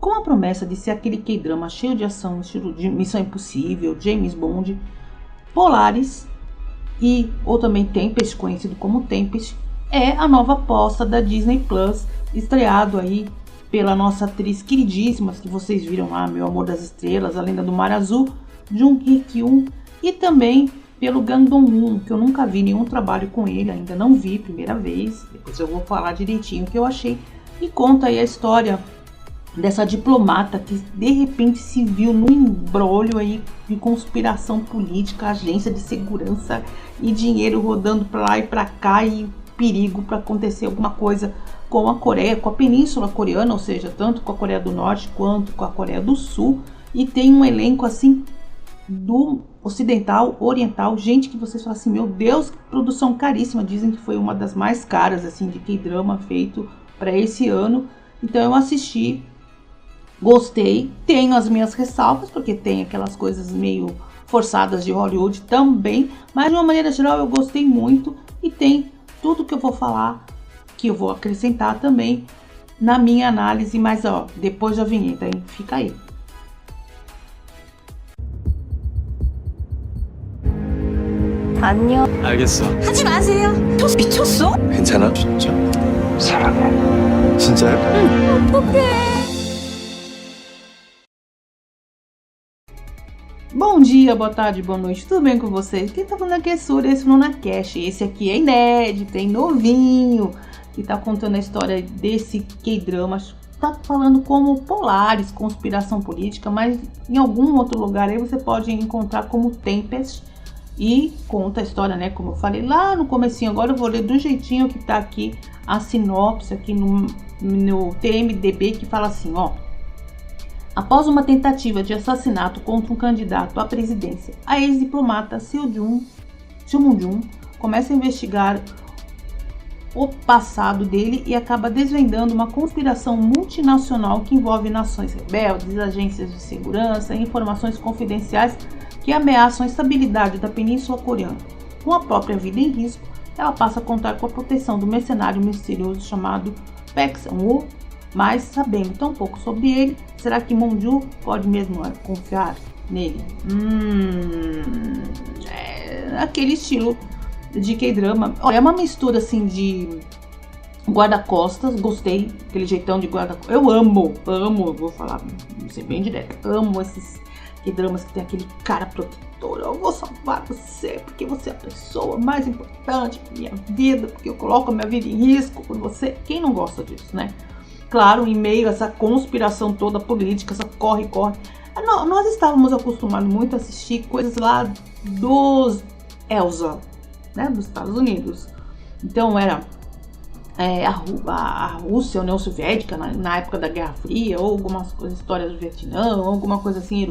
com a promessa de ser aquele K-drama cheio de ação, estilo de Missão Impossível, James Bond, Polaris ou também Tempest, conhecido como Tempest, é a nova aposta da Disney Plus, estreado aí pela nossa atriz queridíssima, que vocês viram lá, Meu Amor das Estrelas, A Lenda do Mar Azul, Jung Hee-kyun, e também pelo Gang Dong-hoon, que eu nunca vi nenhum trabalho com ele, ainda não vi, primeira vez, depois eu vou falar direitinho o que eu achei, e conta aí a história dessa diplomata que de repente se viu num imbróglio aí de conspiração política, agência de segurança e dinheiro rodando para lá e para cá e perigo para acontecer alguma coisa com a Coreia, com a Península Coreana, ou seja, tanto com a Coreia do Norte quanto com a Coreia do Sul, e tem um elenco assim do ocidental, oriental, gente que vocês falam assim, meu Deus, que produção caríssima, dizem que foi uma das mais caras assim de K-drama feito para esse ano. Então eu assisti, gostei, tenho as minhas ressalvas, porque tem aquelas coisas meio forçadas de Hollywood também, mas de uma maneira geral eu gostei muito, e tem tudo que eu vou falar, que eu vou acrescentar também na minha análise, mas ó, depois da vinheta, hein? Fica aí. 안녕. 알겠어. 하지 마세요. 너 미쳤어? 괜찮아? 진짜. 사랑해. 진짜요? 응. 어떡해. Bom dia, boa tarde, boa noite, tudo bem com vocês? Quem tá falando aqui é Sura, esse não na Cash. Esse aqui é inédito, é novinho, que tá contando a história desse K-drama. Tá falando como Polaris, conspiração política, mas em algum outro lugar aí você pode encontrar como Tempest. E conta a história, né, como eu falei lá no comecinho. Agora eu vou ler do jeitinho que tá aqui a sinopse aqui no TMDB, que fala assim, ó. Após uma tentativa de assassinato contra um candidato à presidência, a ex-diplomata Seo Moon-jun começa a investigar o passado dele e acaba desvendando uma conspiração multinacional que envolve nações rebeldes, agências de segurança e informações confidenciais que ameaçam a estabilidade da Península Coreana. Com a própria vida em risco, ela passa a contar com a proteção do mercenário misterioso chamado Park Sang-woo, mas sabendo tão pouco sobre ele, será que Moon-ju pode mesmo confiar nele? É aquele estilo de K-drama. Olha, é uma mistura assim de guarda-costas, gostei, aquele jeitão de guarda-costas. Eu amo, vou falar, vou ser bem direto, amo esses K-dramas que tem aquele cara protetor. Eu vou salvar você, porque você é a pessoa mais importante da minha vida, porque eu coloco a minha vida em risco por você. Quem não gosta disso, né? Claro, em meio a essa conspiração toda política, essa corre. Nós estávamos acostumados muito a assistir coisas lá dos Elsa, né, dos Estados Unidos. Então era a Rússia, a União Soviética na época da Guerra Fria, ou algumas coisas, histórias do Vietnã, ou alguma coisa assim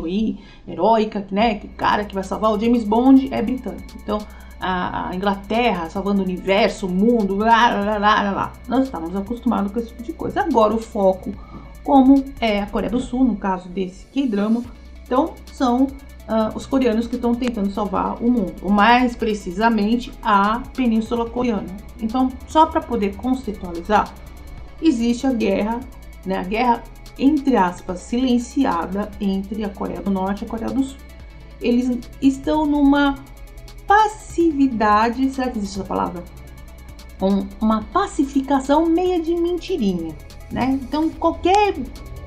heróica, né, que o cara que vai salvar o James Bond é britânico. Então a Inglaterra salvando o universo, o mundo, lá. Nós estávamos acostumados com esse tipo de coisa. Agora o foco, como é a Coreia do Sul, no caso desse K-drama, então são os coreanos que estão tentando salvar o mundo, ou mais precisamente a Península Coreana. Então, só para poder conceitualizar, existe a guerra, né, a guerra entre aspas silenciada entre a Coreia do Norte e a Coreia do Sul. Eles estão numa passividade, será que existe essa palavra? Uma pacificação meia de mentirinha, né? Então qualquer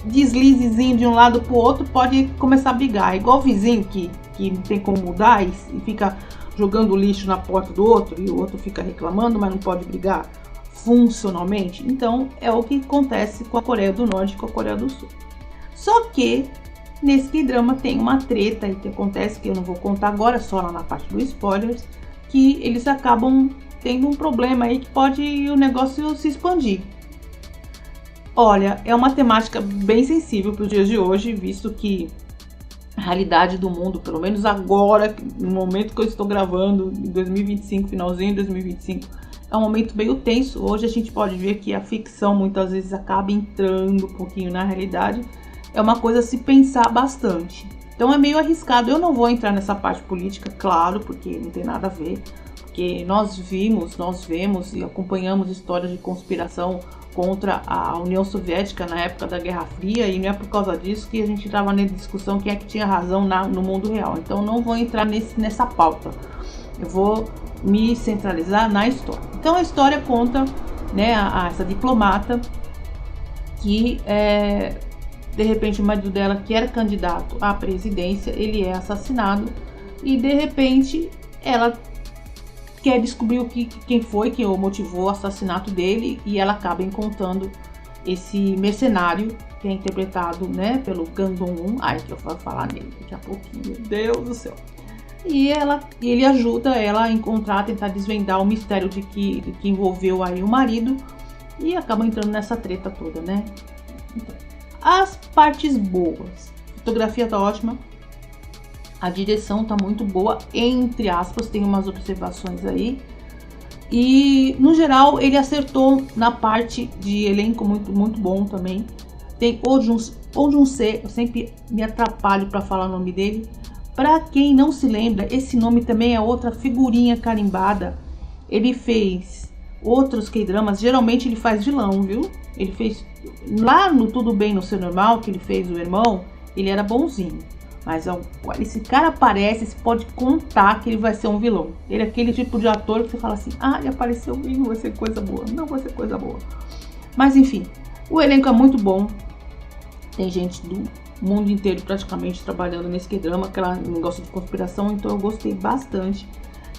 deslizezinho de um lado pro outro pode começar a brigar, igual o vizinho que não tem como mudar e fica jogando lixo na porta do outro e o outro fica reclamando, mas não pode brigar funcionalmente. Então é o que acontece com a Coreia do Norte e com a Coreia do Sul. Só que nesse K-drama tem uma treta aí que acontece, que eu não vou contar agora, só lá na parte dos spoilers, que eles acabam tendo um problema aí que pode o negócio se expandir. Olha, é uma temática bem sensível para os dias de hoje, visto que a realidade do mundo, pelo menos agora, no momento que eu estou gravando, em 2025, finalzinho de 2025, é um momento meio tenso. Hoje a gente pode ver que a ficção muitas vezes acaba entrando um pouquinho na realidade. É uma coisa a se pensar bastante. Então é meio arriscado. Eu não vou entrar nessa parte política, claro, porque não tem nada a ver. Porque nós vemos e acompanhamos histórias de conspiração contra a União Soviética na época da Guerra Fria, e não é por causa disso que a gente estava nessa discussão quem é que tinha razão no mundo real. Então não vou entrar nessa pauta, eu vou me centralizar na história. Então a história conta, né, essa diplomata que de repente o marido dela, que era candidato à presidência, ele é assassinado, e de repente ela quer descobrir quem foi que motivou o assassinato dele, e ela acaba encontrando esse mercenário que é interpretado, né, pelo Kang Dong-won. Ai, que eu vou falar nele daqui a pouquinho, meu Deus do céu. E ele ajuda ela a encontrar, tentar desvendar o mistério de que envolveu aí o marido, e acaba entrando nessa treta toda, né? Então, as partes boas: a fotografia tá ótima, a direção tá muito boa, entre aspas, tem umas observações aí, e no geral ele acertou na parte de elenco, muito, muito bom também. Tem Oh Jun-se, eu sempre me atrapalho para falar o nome dele. Para quem não se lembra, esse nome também é outra figurinha carimbada. Ele fez outros K-dramas, geralmente ele faz vilão, viu? Ele fez lá no Tudo Bem no Seu Normal, que ele fez o irmão, ele era bonzinho. Mas esse cara aparece, você pode contar que ele vai ser um vilão. Ele é aquele tipo de ator que você fala assim, ah, ele apareceu e não vai ser coisa boa. Não vai ser coisa boa. Mas enfim, o elenco é muito bom. Tem gente do mundo inteiro praticamente trabalhando nesse K-drama, aquela negócio de conspiração, então eu gostei bastante.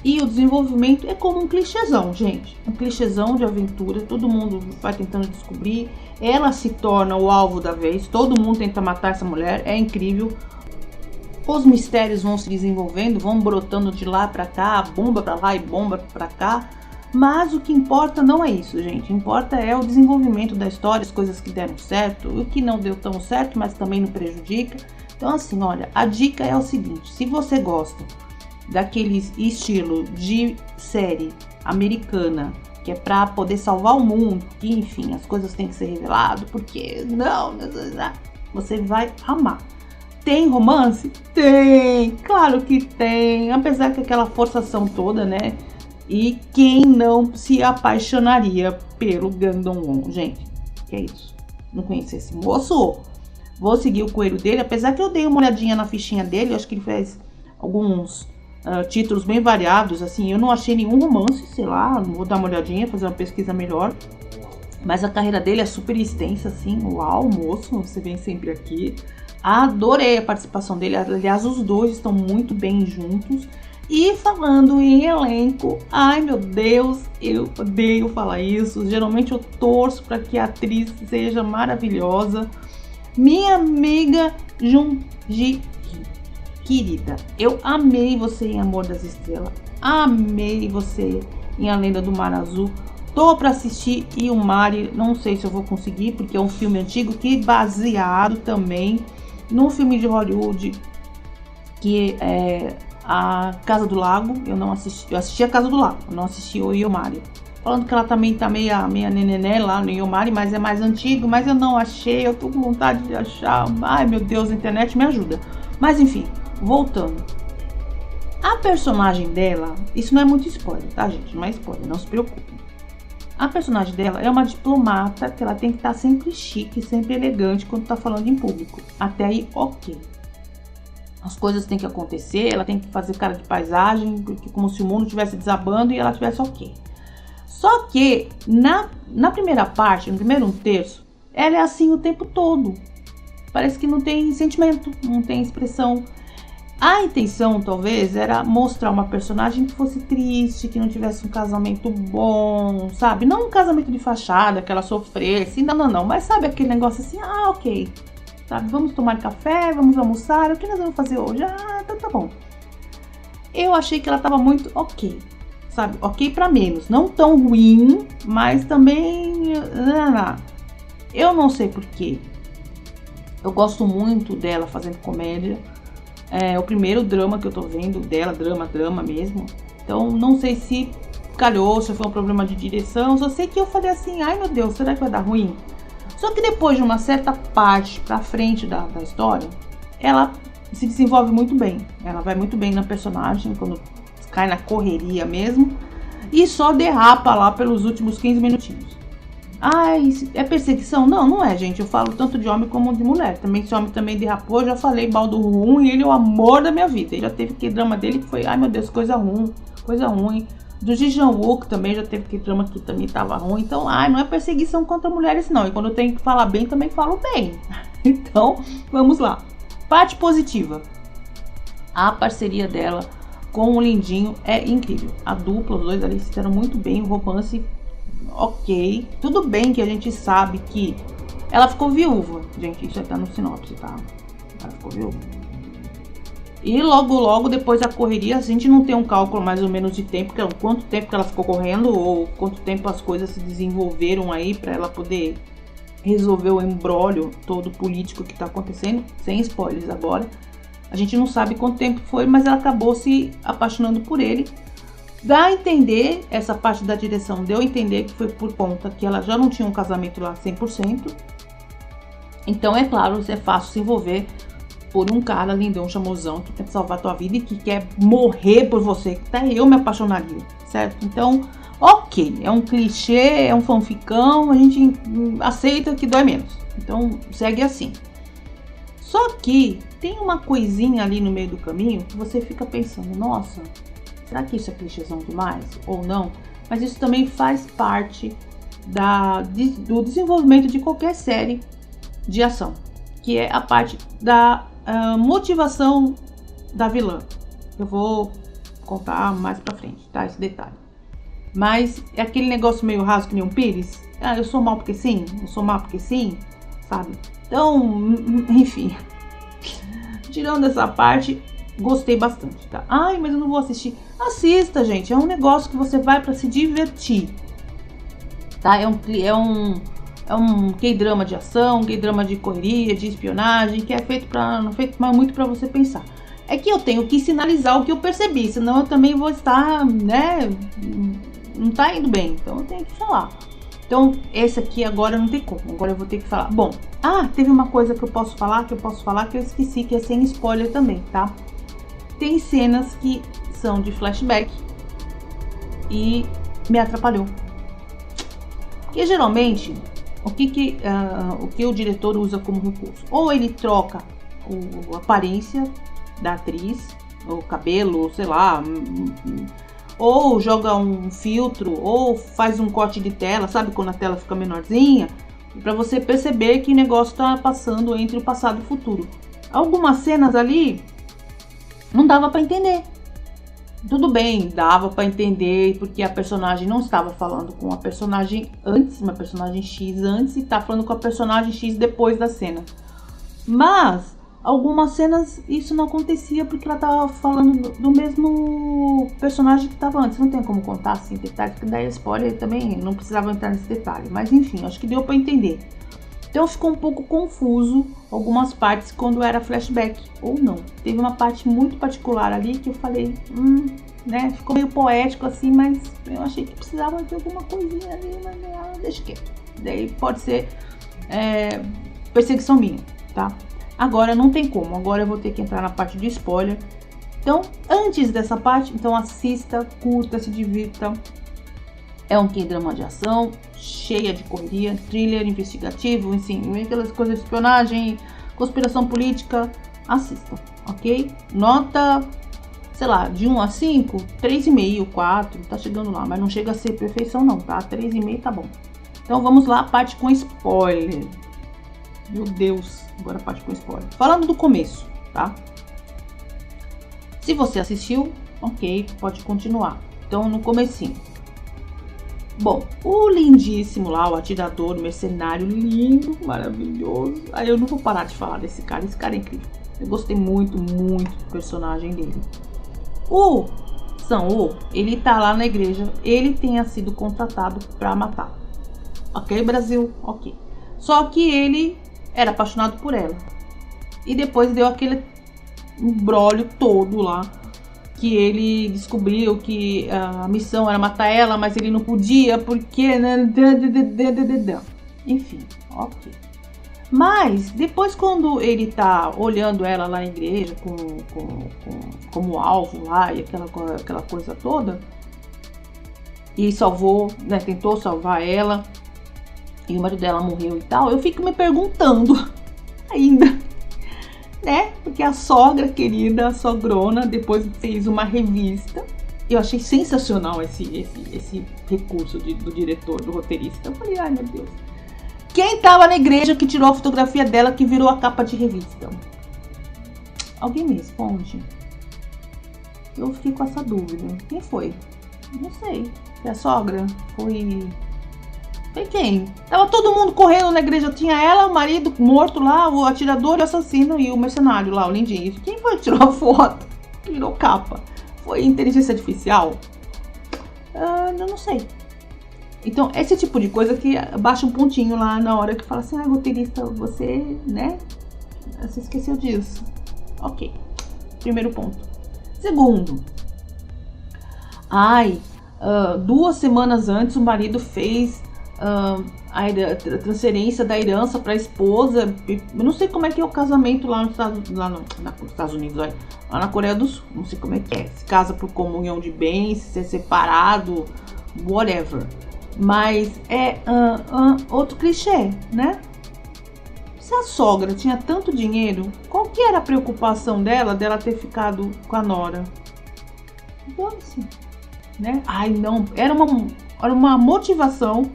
E o desenvolvimento é como um clichêzão, gente. Um clichêzão de aventura, todo mundo vai tentando descobrir. Ela se torna o alvo da vez, todo mundo tenta matar essa mulher, é incrível. Os mistérios vão se desenvolvendo, vão brotando de lá pra cá, bomba pra lá e bomba pra cá. Mas o que importa não é isso, gente. O que importa é o desenvolvimento da história, as coisas que deram certo, o que não deu tão certo, mas também não prejudica. Então assim, olha, a dica é o seguinte: se você gosta daquele estilo de série americana, que é pra poder salvar o mundo, que enfim, as coisas têm que ser reveladas, porque não, você vai amar. Tem romance? Tem, claro que tem, apesar que aquela forçação toda, né? E quem não se apaixonaria pelo Kang Dong-won, gente? Que é isso? Não conheci esse moço? Vou seguir o coelho dele, apesar que eu dei uma olhadinha na fichinha dele, eu acho que ele fez alguns títulos bem variados, assim, eu não achei nenhum romance, sei lá, vou dar uma olhadinha, fazer uma pesquisa melhor. Mas a carreira dele é super extensa, assim, uau, moço, você vem sempre aqui. Adorei a participação dele, aliás, os dois estão muito bem juntos. E falando em elenco, ai meu Deus, eu odeio falar isso, geralmente eu torço para que a atriz seja maravilhosa. Minha amiga Jun-ji, querida, eu amei você em Amor das Estrelas, amei você em A Lenda do Mar Azul. Tô para assistir Yumari, não sei se eu vou conseguir, porque é um filme antigo que é baseado também num filme de Hollywood que é A Casa do Lago. Eu não assisti, eu assisti A Casa do Lago, eu não assisti o Yumari. Falando que ela também tá meia nenené lá no Yumari, mas é mais antigo, mas eu não achei, eu tô com vontade de achar. Ai meu Deus, a internet me ajuda. Mas enfim, voltando. A personagem dela, isso não é muito spoiler, tá gente? Não é spoiler, não se preocupe. A personagem dela é uma diplomata que ela tem que estar sempre chique, sempre elegante quando tá falando em público. Até aí, ok. As coisas têm que acontecer, ela tem que fazer cara de paisagem, porque como se o mundo estivesse desabando e ela estivesse ok. Só que na primeira parte, no primeiro terço, ela é assim o tempo todo. Parece que não tem sentimento, não tem expressão. A intenção, talvez, era mostrar uma personagem que fosse triste, que não tivesse um casamento bom, sabe? Não um casamento de fachada, que ela sofresse, não. Mas sabe aquele negócio assim, ah, ok. Sabe, vamos tomar café, vamos almoçar, o que nós vamos fazer hoje? Ah, tá bom. Eu achei que ela tava muito ok, sabe? Ok pra menos, não tão ruim, mas também... Eu não sei porquê. Eu gosto muito dela fazendo comédia. É o primeiro drama que eu tô vendo dela, drama mesmo. Então não sei se calhou, se foi um problema de direção. Só sei que eu falei assim, ai meu Deus, será que vai dar ruim? Só que depois de uma certa parte pra frente da história, ela se desenvolve muito bem. Ela vai muito bem na personagem, quando cai na correria mesmo. E só derrapa lá pelos últimos 15 minutinhos. Ai, é perseguição? Não, não é, gente. Eu falo tanto de homem como de mulher. Também esse homem também derrapou, eu já falei mal do ruim, ele é o amor da minha vida. Ele já teve que drama dele que foi, ai meu Deus, coisa ruim, coisa ruim. Do Ji Jang-wook também já teve que drama que também tava ruim. Então, ai, não é perseguição contra mulheres não. E quando eu tenho que falar bem, também falo bem. Então, vamos lá. Parte positiva. A parceria dela com o Lindinho é incrível. A dupla, os dois ali se deram muito bem, o romance ok. Tudo bem que a gente sabe que ela ficou viúva. Gente, isso aí tá no sinopse, tá? Ela ficou viúva. E logo depois da correria, a gente não tem um cálculo mais ou menos de tempo, quanto tempo que ela ficou correndo ou quanto tempo as coisas se desenvolveram aí para ela poder resolver o imbróglio todo político que tá acontecendo, sem spoilers agora. A gente não sabe quanto tempo foi, mas ela acabou se apaixonando por ele. Dá a entender, essa parte da direção deu a entender que foi por conta que ela já não tinha um casamento lá 100%. Então, é claro, é fácil se envolver por um cara lindão, chamosão, que quer salvar a tua vida e que quer morrer por você, que até eu me apaixonaria, certo? Então, ok, é um clichê, é um fanficão, a gente aceita que dói menos. Então, segue assim. Só que tem uma coisinha ali no meio do caminho que você fica pensando, nossa, será que isso é clichêzão demais ou não? Mas isso também faz parte do desenvolvimento de qualquer série de ação, que é a parte da motivação da vilã. Eu vou contar mais pra frente, tá? Esse detalhe. Mas é aquele negócio meio raso que nem um pires. Ah, eu sou mal porque sim, eu sou mal porque sim, sabe? Então, enfim. Tirando essa parte, gostei bastante, tá? Ai, mas eu não vou assistir. Assista, gente. É um negócio que você vai pra se divertir, tá? É um K-drama de ação, K-drama de correria, de espionagem, que é feito não feito muito para você pensar. É que eu tenho que sinalizar o que eu percebi, senão eu também vou estar, né, não tá indo bem, então eu tenho que falar. Então, esse aqui agora não tem como, agora eu vou ter que falar. Bom, teve uma coisa que eu posso falar, que eu esqueci, que é sem spoiler também, tá? Tem cenas que são de flashback e me atrapalhou. Porque geralmente o que o diretor usa como recurso? Ou ele troca a aparência da atriz, o cabelo, sei lá, ou joga um filtro, ou faz um corte de tela, sabe quando a tela fica menorzinha, para você perceber que o negócio está passando entre o passado e o futuro. Algumas cenas ali não dava para entender. Tudo bem, dava para entender porque a personagem não estava falando com a personagem antes, uma personagem X antes, e tá falando com a personagem X depois da cena. Mas algumas cenas isso não acontecia porque ela tava falando do mesmo personagem que estava antes. Não tem como contar assim detalhes, porque daí spoiler também não precisava entrar nesse detalhe. Mas enfim, acho que deu para entender. Então ficou um pouco confuso algumas partes quando era flashback ou não. Teve uma parte muito particular ali que eu falei, né? Ficou meio poético assim, mas eu achei que precisava de alguma coisinha ali, mas deixa quieto. Daí pode ser perseguição minha, tá? Agora não tem como, agora eu vou ter que entrar na parte de spoiler. Então, antes dessa parte, então assista, curta, se divirta. É um K-drama de ação, cheia de correria, thriller investigativo, enfim, aquelas coisas de espionagem, conspiração política. Assistam, ok? Nota, sei lá, de 1 a 5, 3,5, 4, tá chegando lá, mas não chega a ser perfeição não, tá? 3,5 tá bom. Então vamos lá, parte com spoiler. Meu Deus, agora a parte com spoiler. Falando do começo, tá? Se você assistiu, ok, pode continuar. Então no comecinho. Bom, o lindíssimo lá, o atirador, o mercenário, lindo, maravilhoso. Aí eu não vou parar de falar desse cara, esse cara é incrível. Eu gostei muito, muito do personagem dele. O Sang-woo, ele tá lá na igreja, ele tenha sido contratado pra matar. Ok, Brasil? Ok. Só que ele era apaixonado por ela. E depois deu aquele imbróglio todo lá, que ele descobriu que a missão era matar ela, mas ele não podia porque... Enfim, ok. Mas depois, quando ele tá olhando ela lá na igreja como alvo lá e aquela coisa toda, e salvou, né, tentou salvar ela, e o marido dela morreu e tal, eu fico me perguntando ainda, né? Porque a sogra querida, a sogrona, depois fez uma revista. Eu achei sensacional esse recurso do diretor, do roteirista. Eu falei, ai meu Deus. Quem tava na igreja que tirou a fotografia dela que virou a capa de revista? Alguém me responde? Eu fiquei com essa dúvida. Quem foi? Não sei. Foi a sogra? Foi quem? Tava todo mundo correndo na igreja. Tinha ela, o marido morto lá, o atirador, o assassino e o mercenário lá, o lindinho. Quem foi que tirou a foto? Que virou capa? Foi inteligência artificial? Eu não sei. Então, esse tipo de coisa que baixa um pontinho lá na hora que fala assim, roteirista, você, né? Você esqueceu disso. Ok. Primeiro ponto. Segundo. 2 semanas antes o marido fez a transferência da herança para a esposa. Eu não sei como é que é o casamento lá nos Estados Unidos, lá na Coreia do Sul. Não sei como é que é. Se casa por comunhão de bens, se é separado, whatever. Mas é outro clichê, né? Se a sogra tinha tanto dinheiro, qual que era a preocupação dela ter ficado com a nora? Assim, né? Não, era uma motivação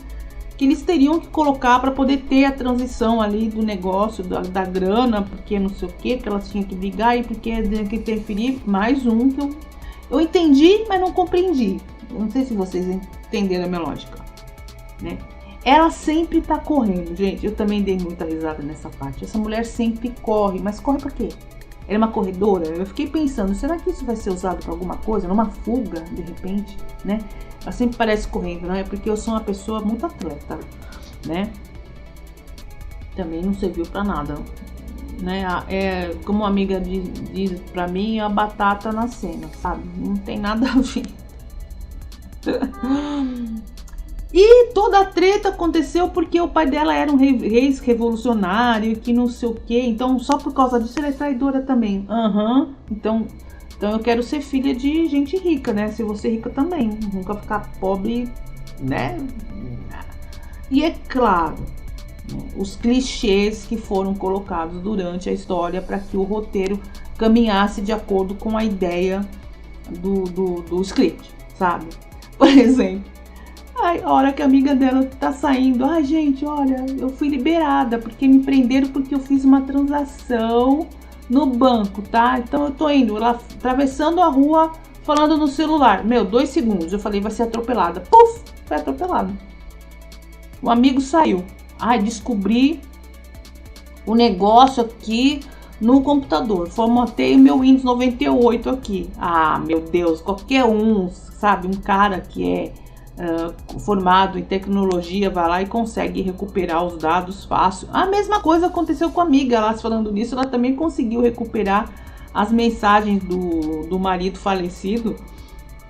que eles teriam que colocar para poder ter a transição ali do negócio, da grana, porque não sei o que elas tinham que brigar e porque tinha que interferir. Mais um que eu entendi, mas não compreendi. Eu não sei se vocês entenderam a minha lógica, né? Ela sempre tá correndo, gente. Eu também dei muita risada nessa parte. Essa mulher sempre corre, mas corre pra quê? Ela é uma corredora? Eu fiquei pensando, será que isso vai ser usado pra alguma coisa? Numa fuga, de repente, né? Ela sempre parece correndo, não é? Porque eu sou uma pessoa muito atleta, né? Também não serviu pra nada, né? Como uma amiga diz pra mim, a batata na cena, sabe? Não tem nada a ver. E toda a treta aconteceu porque o pai dela era um rei revolucionário, que não sei o que. Então, só por causa disso, ela é traidora também. Então eu quero ser filha de gente rica, né? Se eu vou ser rica também. Nunca ficar pobre, né? E é claro, os clichês que foram colocados durante a história para que o roteiro caminhasse de acordo com a ideia do script, sabe? Por exemplo, a hora que a amiga dela tá saindo, gente, olha, eu fui liberada porque me prenderam porque eu fiz uma transação no banco, tá? Então eu tô indo lá, atravessando a rua, falando no celular. 2 segundos, eu falei, vai ser atropelada. Puf, foi atropelada. O amigo saiu. Descobri o negócio aqui no computador. Formatei o meu Windows 98 aqui. Meu Deus, qualquer um, sabe? Um cara que é formado em tecnologia vai lá e consegue recuperar os dados fácil. A mesma coisa aconteceu com a amiga, ela falando nisso, ela também conseguiu recuperar as mensagens do marido falecido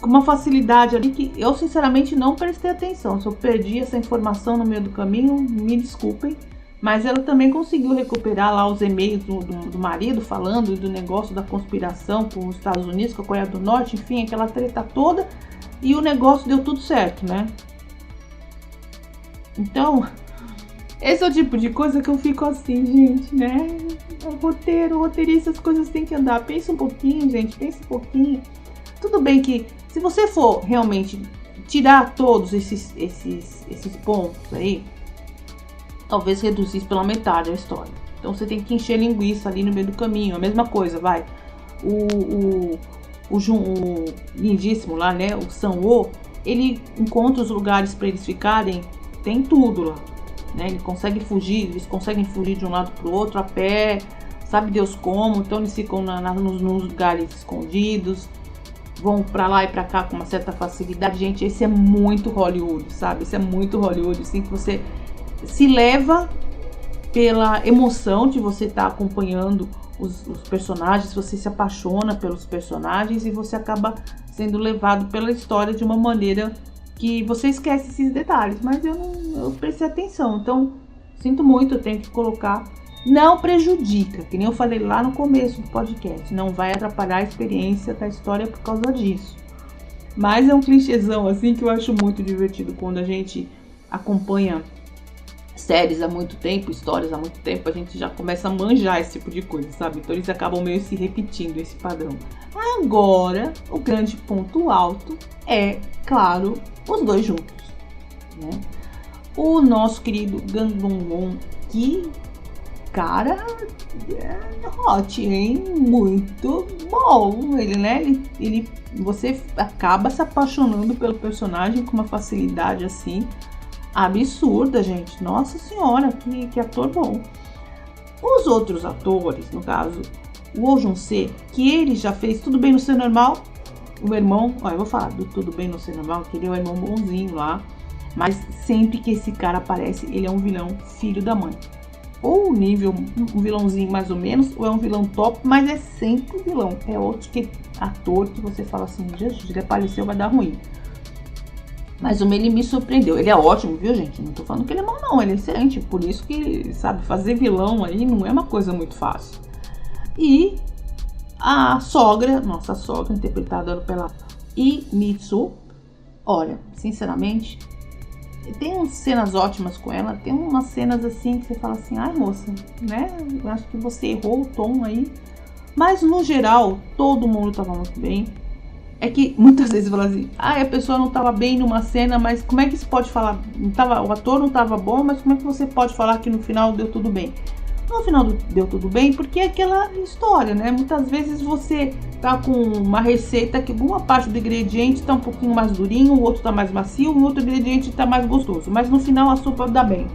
com uma facilidade ali que eu sinceramente não prestei atenção. Se eu perdi essa informação no meio do caminho, me desculpem, mas ela também conseguiu recuperar lá os e-mails do marido falando do negócio da conspiração com os Estados Unidos, com a Coreia do Norte, enfim, aquela treta toda. E o negócio deu tudo certo, né? Então, esse é o tipo de coisa que eu fico assim, gente, né? Roteirista, as coisas têm que andar. Pensa um pouquinho, gente, pensa um pouquinho. Tudo bem que, se você for realmente tirar todos esses pontos aí, talvez reduzisse pela metade a história. Então, você tem que encher linguiça ali no meio do caminho. A mesma coisa, vai. O lindíssimo lá, né? O Sang-woo, ele encontra os lugares para eles ficarem, tem tudo lá, né? Eles conseguem fugir de um lado para o outro a pé, sabe Deus como. Então eles ficam nos lugares escondidos, vão para lá e para cá com uma certa facilidade. Gente, esse é muito Hollywood, sabe? Esse é muito Hollywood, assim, que você se leva pela emoção de você estar acompanhando os personagens, você se apaixona pelos personagens e você acaba sendo levado pela história de uma maneira que você esquece esses detalhes, mas eu prestei atenção, então sinto muito, eu tenho que colocar. Não prejudica, que nem eu falei lá no começo do podcast, não vai atrapalhar a experiência da história por causa disso, mas é um clichêzão assim que eu acho muito divertido quando a gente acompanha séries há muito tempo, histórias há muito tempo, a gente já começa a manjar esse tipo de coisa, sabe? Então eles acabam meio se repetindo esse padrão. Agora, o grande ponto alto é, claro, os dois juntos, né? O nosso querido Gang Dong-won, que cara hot, hein? Muito bom ele, né? Você acaba se apaixonando pelo personagem com uma facilidade assim absurda, gente. Nossa senhora, que ator bom. Os outros atores, no caso, o Oh Jun-se, que ele já fez Tudo Bem no Seu Normal, o irmão, eu vou falar do Tudo Bem no Seu Normal, que ele é o irmão bonzinho lá, mas sempre que esse cara aparece, ele é um vilão filho da mãe. Ou um nível, um vilãozinho mais ou menos, ou é um vilão top, mas é sempre vilão. É outro ator que você fala assim, Jesus, ele apareceu, vai dar ruim. Mas ele me surpreendeu. Ele é ótimo, viu, gente? Não tô falando que ele é mau, não. Ele é excelente. Por isso que, sabe, fazer vilão aí não é uma coisa muito fácil. E a sogra, nossa sogra, interpretada pela Lee Mi-soo, olha, sinceramente, tem umas cenas ótimas com ela. Tem umas cenas assim que você fala assim, ai, moça, né? Eu acho que você errou o tom aí. Mas, no geral, todo mundo tava muito bem. É que muitas vezes fala assim, a pessoa não estava bem numa cena, mas como é que se pode falar? O ator não estava bom, mas como é que você pode falar que no final deu tudo bem? No final deu tudo bem porque é aquela história, né? Muitas vezes você tá com uma receita que uma parte do ingrediente tá um pouquinho mais durinho, o outro tá mais macio, o outro ingrediente tá mais gostoso, mas no final a sopa dá bem.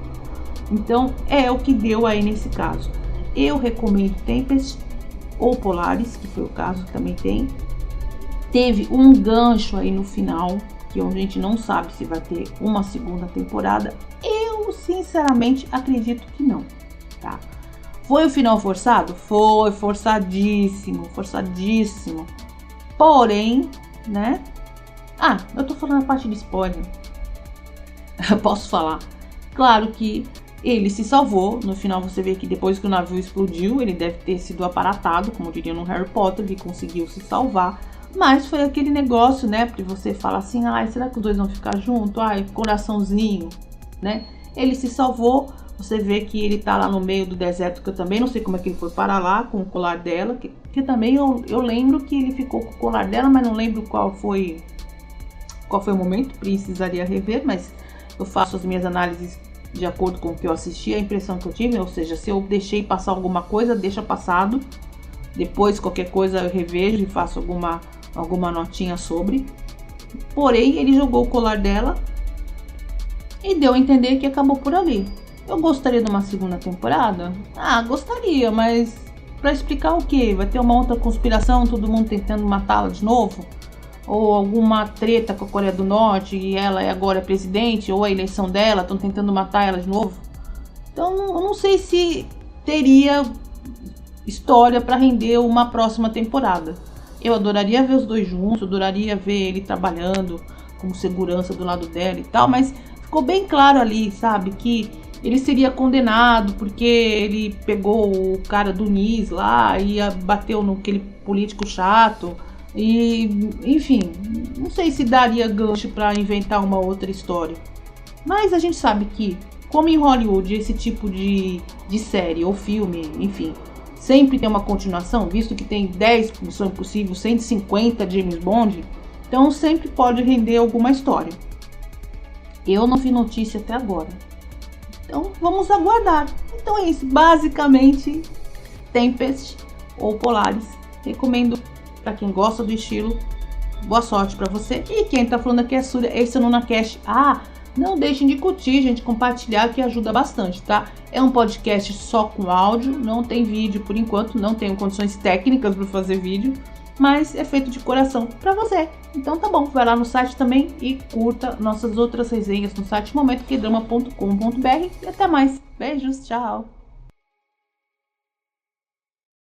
Então é o que deu aí nesse caso. Eu recomendo Tempest ou Polaris, que foi o caso que também tem. Teve um gancho aí no final, que a gente não sabe se vai ter uma segunda temporada. Eu, sinceramente, acredito que não, tá? Foi o final forçado? Foi, forçadíssimo. Porém, né? Eu tô falando a parte de spoiler. Eu posso falar. Claro que ele se salvou. No final você vê que depois que o navio explodiu, ele deve ter sido aparatado, como diria no Harry Potter, ele conseguiu se salvar. Mas foi aquele negócio, né? Porque você fala assim, será que os dois vão ficar juntos? Coraçãozinho, né? Ele se salvou. Você vê que ele tá lá no meio do deserto, que eu também não sei como é que ele foi parar lá com o colar dela. Que também eu lembro que ele ficou com o colar dela, mas não lembro qual foi o momento. Precisaria rever, mas eu faço as minhas análises de acordo com o que eu assisti, a impressão que eu tive. Ou seja, se eu deixei passar alguma coisa, deixa passado. Depois, qualquer coisa eu revejo e faço alguma notinha sobre. Porém, ele jogou o colar dela e deu a entender que acabou por ali. Eu gostaria de uma segunda temporada? Gostaria, mas pra explicar o quê? Vai ter uma outra conspiração, todo mundo tentando matá-la de novo? Ou alguma treta com a Coreia do Norte e ela agora é presidente? Ou a eleição dela, estão tentando matar ela de novo? Então, eu não sei se teria história pra render uma próxima temporada. Eu adoraria ver os dois juntos, adoraria ver ele trabalhando como segurança do lado dela e tal, mas ficou bem claro ali, sabe, que ele seria condenado porque ele pegou o cara do NIS lá e bateu naquele político chato e, enfim, não sei se daria gancho para inventar uma outra história. Mas a gente sabe que, como em Hollywood, esse tipo de série ou filme, enfim, sempre tem uma continuação, visto que tem 10 Missão Impossível, 150 James Bond, então sempre pode render alguma história. Eu não vi notícia até agora. Então vamos aguardar. Então é isso, basicamente Tempest ou Polaris. Recomendo para quem gosta do estilo. Boa sorte para você. E quem tá falando aqui é a Surya, esse é o NunaCast. Não deixem de curtir, gente, compartilhar, que ajuda bastante, tá? É um podcast só com áudio, não tem vídeo por enquanto, não tenho condições técnicas para fazer vídeo, mas é feito de coração para você. Então tá bom, vai lá no site também e curta nossas outras resenhas no site momentoquedrama.com.br e até mais. Beijos, tchau!